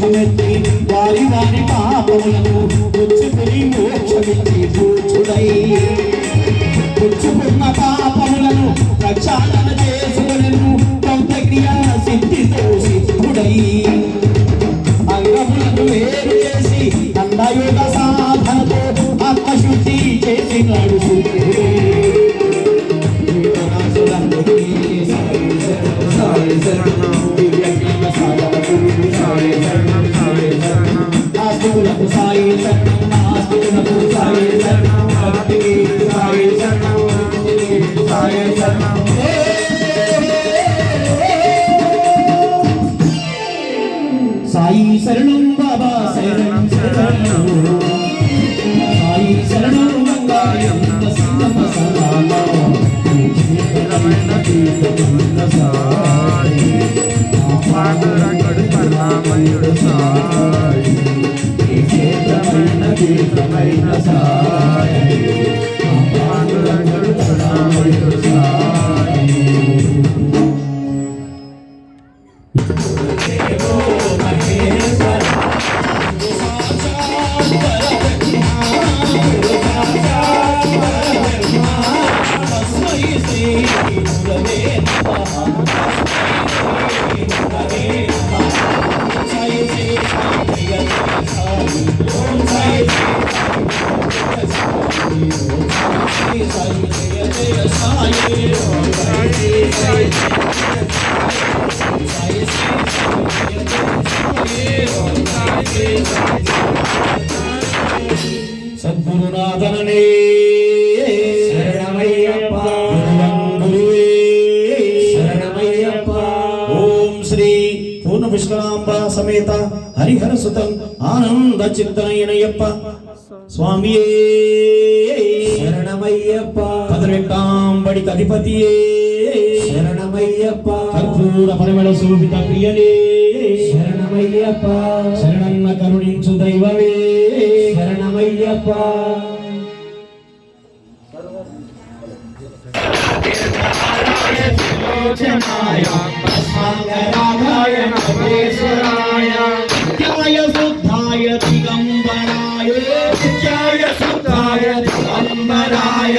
దీక్షమెత్తి వారి వారి పాపములను పుచ్చుకుని మోక్షమిచ్చి పూజుడై పుచ్చుకున్న పాపములను ప్రక్షాళన చేసుకునెను క్రియా సిద్ధితో సిద్ధుడై అంగములను వేరు చేసి దండయుగ సాధనతో ఆత్మశుద్ధి చేసినాడు శుద్ధుడై ఆస్తులకు సాయి శరణం ఆస్తులకు సాయి శరణం భక్తికి సాయి శరణం సాయి శరణం సాయి శరణం బాబా శరణం శరణం సాయి శరణం గంగాయం సంగమ సదానా జీవనమైన జీవన సాయి పాదరంగడు పరమయుడు సాయి జీవనమైన జీవనమైన సాయి పాదరంగడు పరమయుడు సాయి సద్గురునాథననే శరణమయ్యప్ప గురువే శరణమయ్యప్ప. ఓం శ్రీ పూర్ణ పుష్కరాంబ సమేత హరిహర సుతం ఆనంద చిత్తనయనయ్యప్ప స్వామియే శరణమయ్యప్ప. పదవెట్టాంబడి అధిపతియే శరణమయ్యప్ప. కర్పూర పరిమళ శోభిత ప్రియనే శరణమయ్యప్ప. శరణన్న కరుణించు దైవమే శరణమయ్యప్ప. నిత్యాయ శుద్ధాయ దిగంబరాయ నిత్యాయ శుద్ధాయ దిగంబరాయ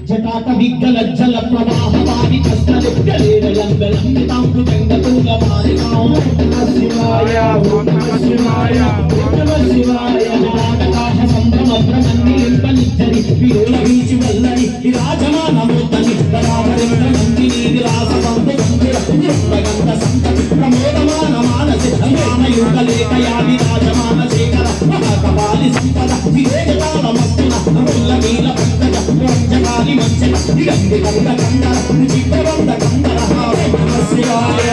జటాట విగ్గలజ్జల ప్రవాహవాని కష్టలిగ్గలేరలంబెలంబితాంబు గంగతుల మారికాం శివాయ ఓం నమః శివాయ ఓం నమః శివాయ. నాటకాశ సంభ్రమ బ్రహ్మనిలింప నిజ్జరి విరోల వీచి వల్లరి విరాజమానమూర్తని బరాబరింద్ర నందిని విలాస బంధు మందిర గంధ సంతతి ప్రమోదమాన మానసి రామయుగ లేఖయా విరాజమాన శేఖర మహాకపాలి సంపద వివేకతాల మస్తున ముల్ల నీల పంకజ పంచకాలి మంచన నిరంగి కంద కందర చిత్తవంద కందర నమ శివాయ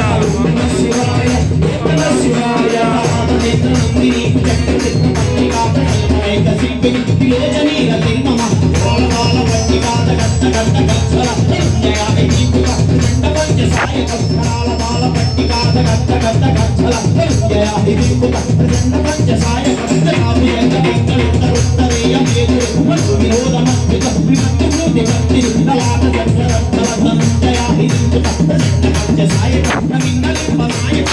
నమ శివాయ నమ శివాయ. నేత్ర నందిని చక్రచిత్త పట్టికాత కల్పైక శిల్పి విలోచనీల తిర్మమ బాల బాల పట్టికాత గట్ట గట్ట గచ్చల జయాది దీపుక దండ పంచ సాయక బాల బాల పట్టికాత గట్ట గట్ట గచ్చల జయాది దీపుక దండ పంచ సాయక జయాది ఉత్తరేయ మేదు విరోధ మత్తిక విభక్తి మూర్తి భక్తి నలాట జట్ల జయాది దీపుక దండ పంచ సాయక నమిన్నలింబ నాయక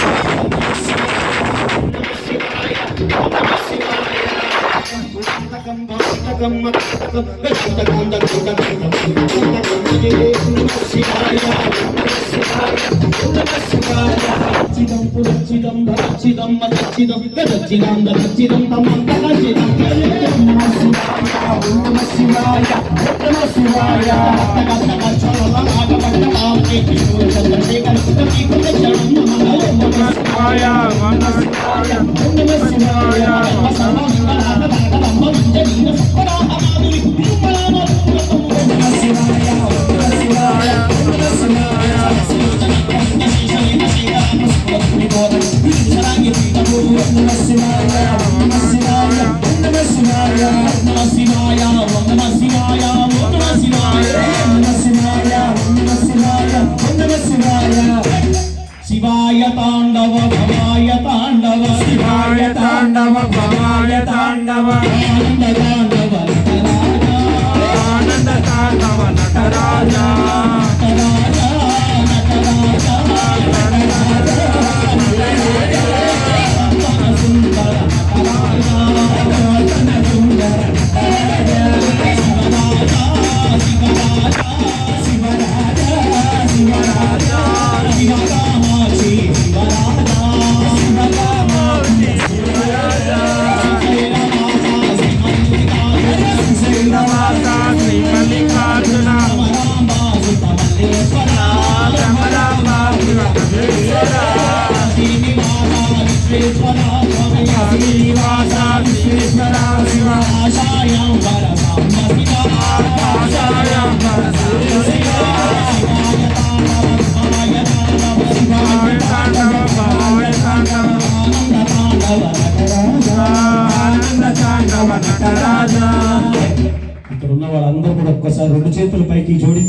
శివాయ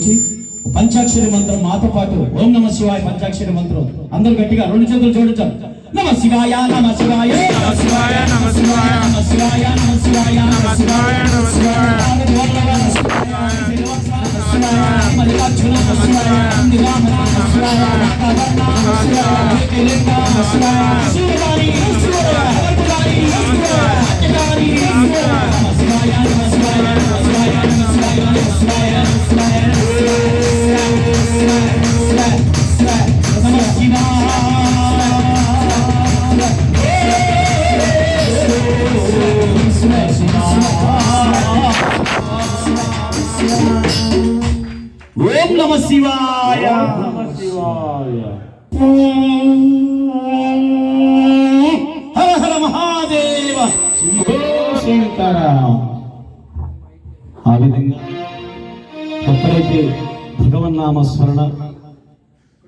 గురించి పంచాక్షరి మంత్రం మాతో పాటు ఓం నమ శివాయ పంచాక్షరి మంత్రం అందరూ గట్టిగా రెండు చేతులు జోడించాలి. నమ శివాయ నమ శివాయ నమ శివాయ నమ శివాయ నమ శివాయ నమ శివాయ నమ శివాయ నమ శివాయ మల్లికార్జున నమ శివాయ నిరామ నమ శివాయ నాగవర్ణ నమ శివాయ కేలింగ నమ శివాయ శివగారి శివాయ హరిగారి శివాయ అత్తగారి శివాయ నమ శివాయ నమ శివాయ నమ శివాయ నమ శివాయ నమ శివాయ నమ శివాయ ఓం నమ శివాయ నమ శివాయ హర హర మహాదేవ శంకర. ఆ విధంగా ఎప్పుడైతే భగవన్నామ స్మరణ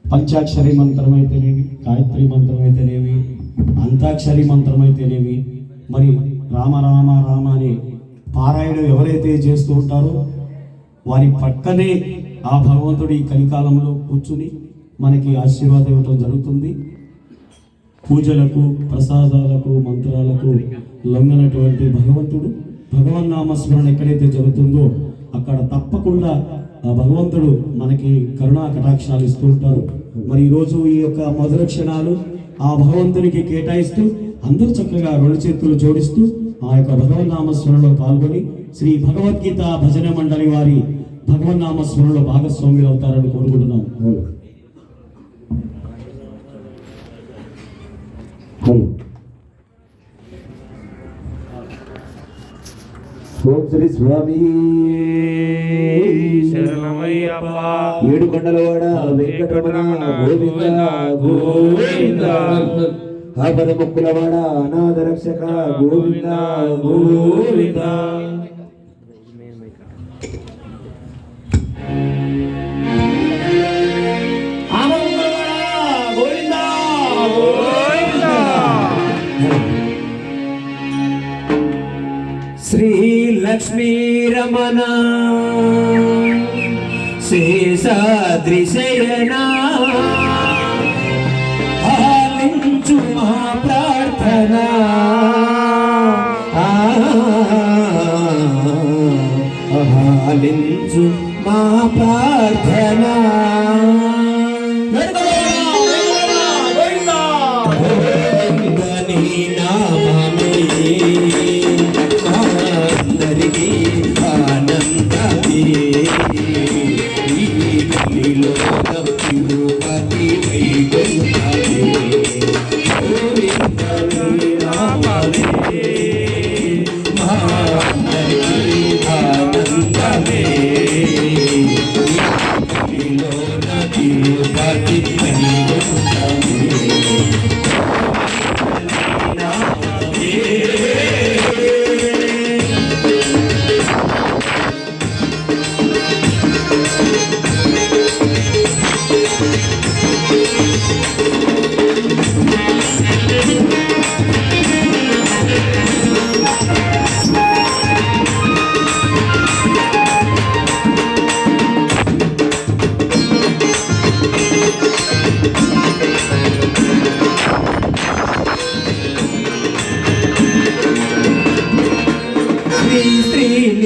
పంచాక్షరి మంత్రమైతేనేమి, గాయత్రి మంత్రమైతేనేమి, అంతాక్షరి మంత్రమైతేనేమి, మరి రామ రామ రామ అనే పారాయణం ఎవరైతే చేస్తూ ఉంటారో వారి పక్కనే ఆ భగవంతుడు ఈ కలికాలంలో కూర్చుని మనకి ఆశీర్వాదం ఇవ్వడం జరుగుతుంది. పూజలకు, ప్రసాదాలకు, మంత్రాలకు లొంగనటువంటి భగవంతుడు భగవన్నామస్మరణ ఎక్కడైతే జరుగుతుందో అక్కడ తప్పకుండా ఆ భగవంతుడు మనకి కరుణా కటాక్షాలు ఇస్తూ ఉంటారు. మరి ఈరోజు ఈ యొక్క మధుర క్షణాలు ఆ భగవంతునికి కేటాయిస్తూ అందరూ చక్కగా రెండు చేతులు జోడిస్తూ ఆ యొక్క భగవన్నామస్మరణలో పాల్గొని శ్రీ భగవద్గీత భజన మండలి వారి భగవన్నామస్మరణలో భాగస్వాములు అవుతారని కోరుకుంటున్నాం. ఓం శ్రీ స్వామి శరణమయ్యప్ప. ఏడుకొండలవాడ వెంకటరమణ గోవింద గోవింద. ఆపద ముక్కులవాడ అనాథ రక్షక గోవింద గోవింద. శ్రీ లక్ష్మీ రమణ శేషాద్రి శయనా ఆలించు మా ప్రార్థన ఆలించు మా ప్రార్థన.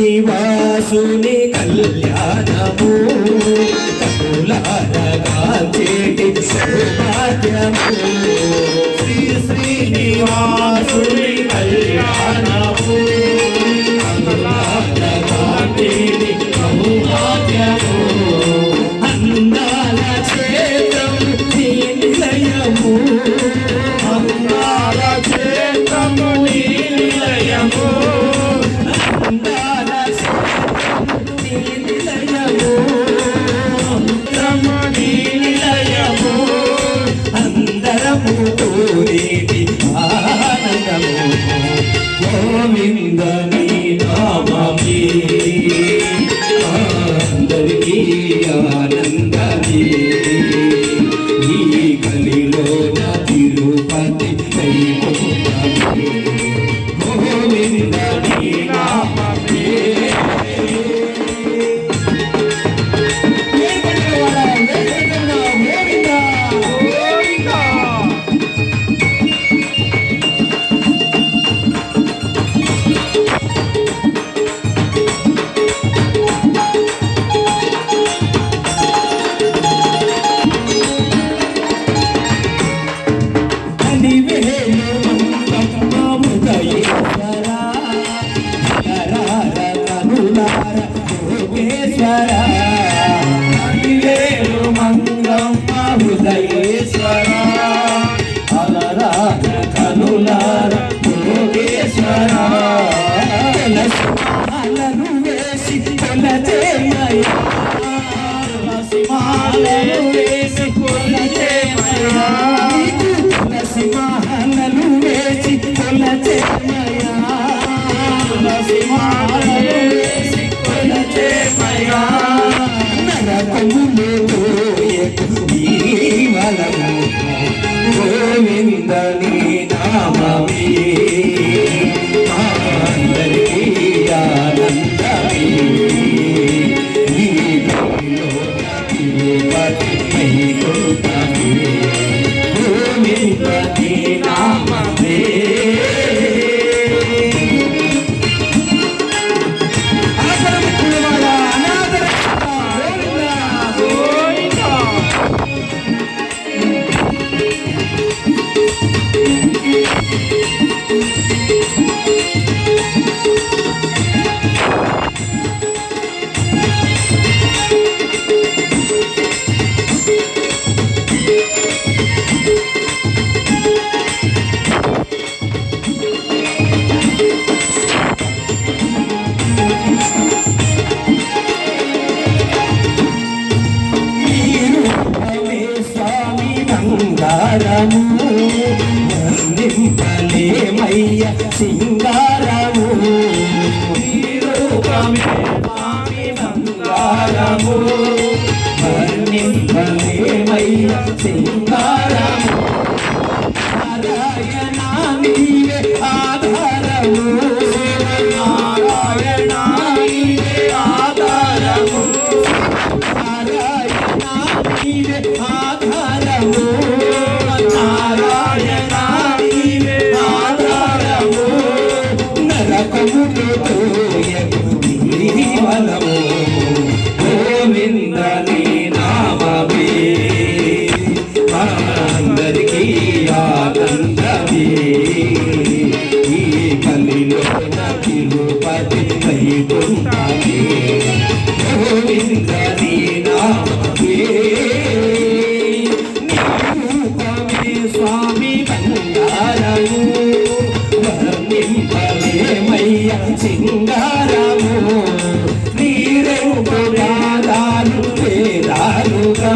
శ్రీనివాసుని కళ్యాణము కపులారగాచేటి సౌభాగ్యము. శ్రీనివాసుని కళ్యాణము కపులారగాచేటి సౌభాగ్యము. అందాల క్షేత్రం నీ నిలయము, అందాల క్షేత్రము నీ నిలయము. అందరము ఆనందము మాలలు వేసి కొలిచేమయ్యా నీకు తులసి మాలలు వేసి కొలచేమయ్యా తులసి మాలలు వేసి కొలిచేమయ్యా నరకములో జీవనము గోవింద నీ నామమే అందరికీ ఆనందమే ఈ భూమిలో తిరుపతి వైకుంఠమే గోవింద నీ నామమే బంగారము వర్ణింపలేమయ్య సింగారము రూపమే స్వామి బంగారము వర్ణింపలేమయ్య సింగారము నారాయణ నీవే ఆధారము నారాయణ నీవే ఆధారము నారాయణ నీవే ఆధారము నారాయణ నీవే ఆధారము నరకములో తోయకు జీవనము గోవింద నీ నామమే అందరికీ ఆనందమే ఈ కలిలో తిరుపతి వైకుంఠమే గోవింద నీ నామమే స్వామి బంగారము వర్ణింపలేమయ్య సింగారము నీరెంపు గాదాలు వేదాలుగా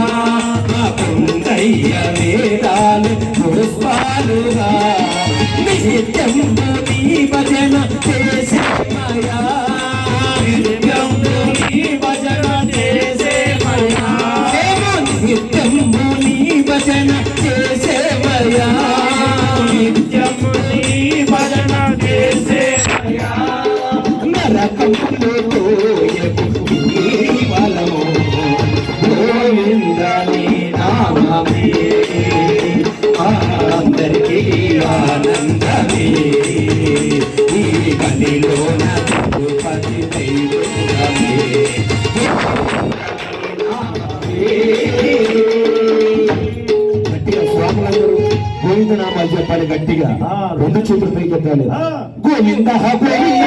కొండయ్య వేదాలు పుష్పాలుగా నిత్యంబు నీ భజన చేసేమయా నిత్యంబు నీ భజన చేసేమయ్యా నిత్యంబు నీ భజన చేసేమయా నిత్యము నీ భజన చేసేమయ్యా నరకములో తోయకు జీవనము గోవింద నీ నామమే అందరికీ ఆనందమే ఈ గదిలోన తిరుపతి వైకుంఠమే గట్టిగా స్వాములందరూ గోవింద నామాలు చెప్పాలి గట్టిగా రెండు చేతులు పైకి ఎత్తాలి గోవింద గోవింద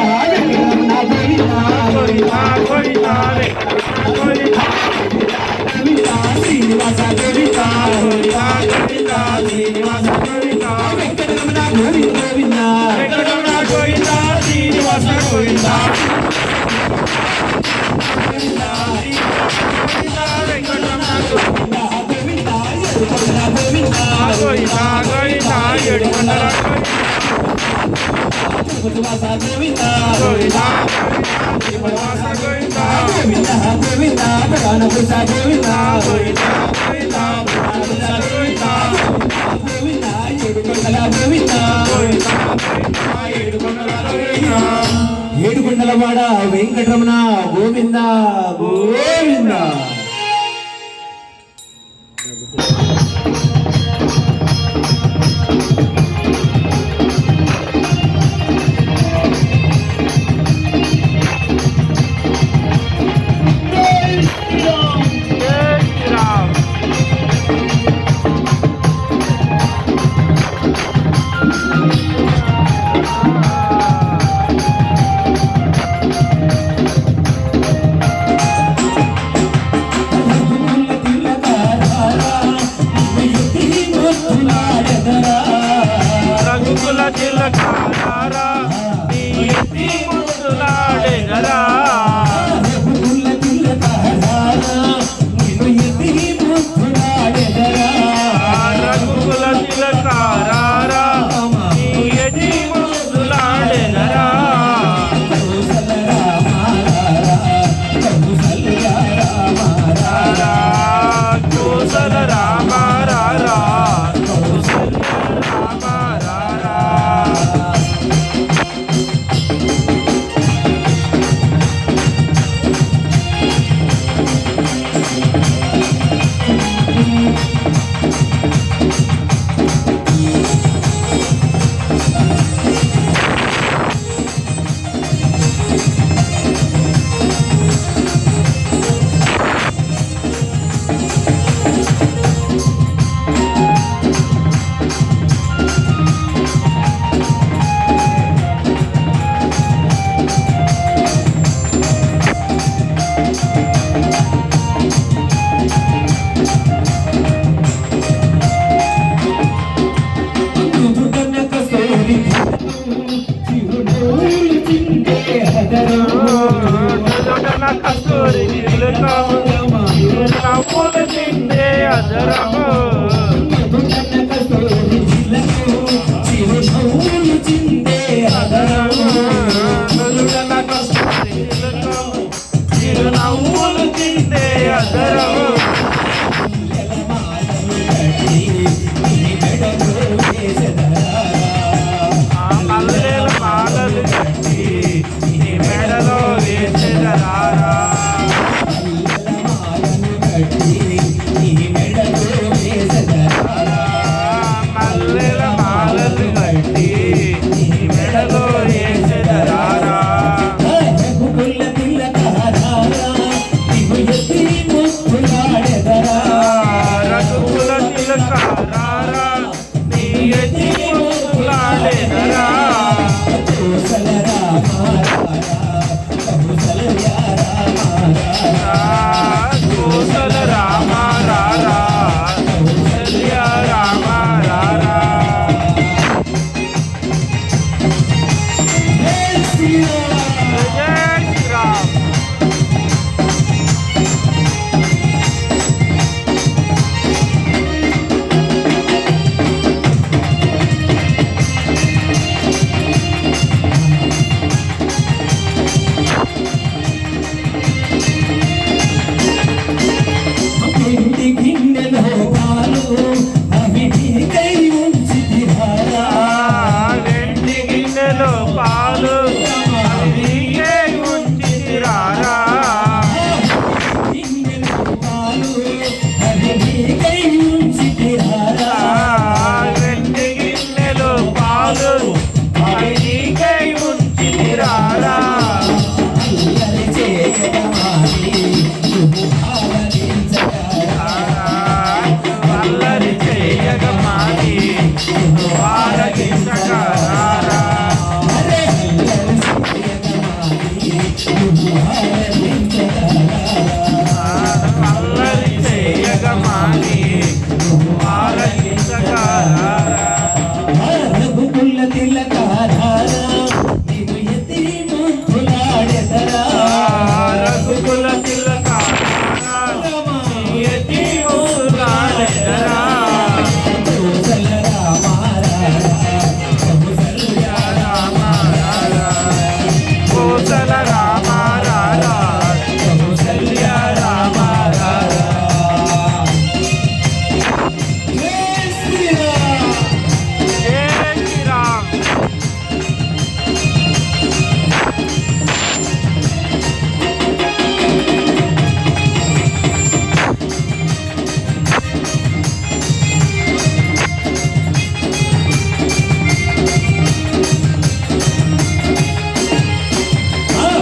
గోవింద గోవిందా శ్రీనివాస గోవింద గోవిందా శ్రీనివాస గోవిందా వెంకటరమణ గోవింద గోవింద వెంకటరమణ గోవిందా శ్రీనివాస గోవిందా వెంకటరమణ గోవింద గోవింద గోవిందా గోవిందా ఏడుకొండల శ్రీనివాస గోవింద గోవిందా శ్రీనివాస గోవిందా గోవింద గోవింద ప్రాణపురుష గోవింద గోవిందా గోవిందా గోవిందా గోవింద ఏడుకొండల గోవింద ఏడుకొండలవాడ వెంకటరమణ గోవింద గోవింద కౌసల రామ రారా రామ రారా కస్తూరి నవ్వులు తిండే అదరము చిరునవ్వులు తిండే అదరము మల్లెల మాలలు కట్టి నీ మెడలో వేసెదరారా మల్లెల మాలలు కట్టి నీ మెడలో వేసెదరారా రఘుకుల తిలక రారా నీ ఎత్తి ముక్కులాడెదరా కౌసల రామ రారా కౌసల్య రామ రారా జై శ్రీరామ్ వెండి గిన్నెలో పాలు నీకే ఉంచిరారా వెండి గిన్నెలో పాలు నీకే ఉంచిరారా అల్లరి చేయగమాని ఆరగించగరారా అల్లరి చేయగమాని ఆరగించగరారా రఘుకుల తిలక ఎత్తి ముక్కులాడెదరా కౌసల రామ రారా కౌసల్య రామ రారా జై శ్రీరామ్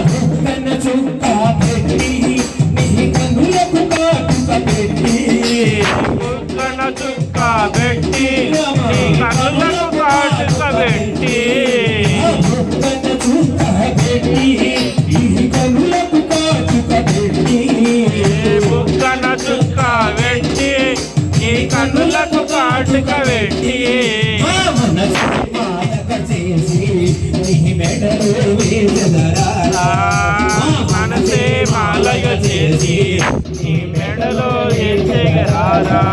బుగ్గన చుక్క పెట్టి నీ కనులకు కాటుక పెట్టి బుగ్గన చుక్క పెట్టి నీ కనులకు కాటుక పెట్టి మనసే మాలయ చేసి నీ మెడలో వేసేగరారా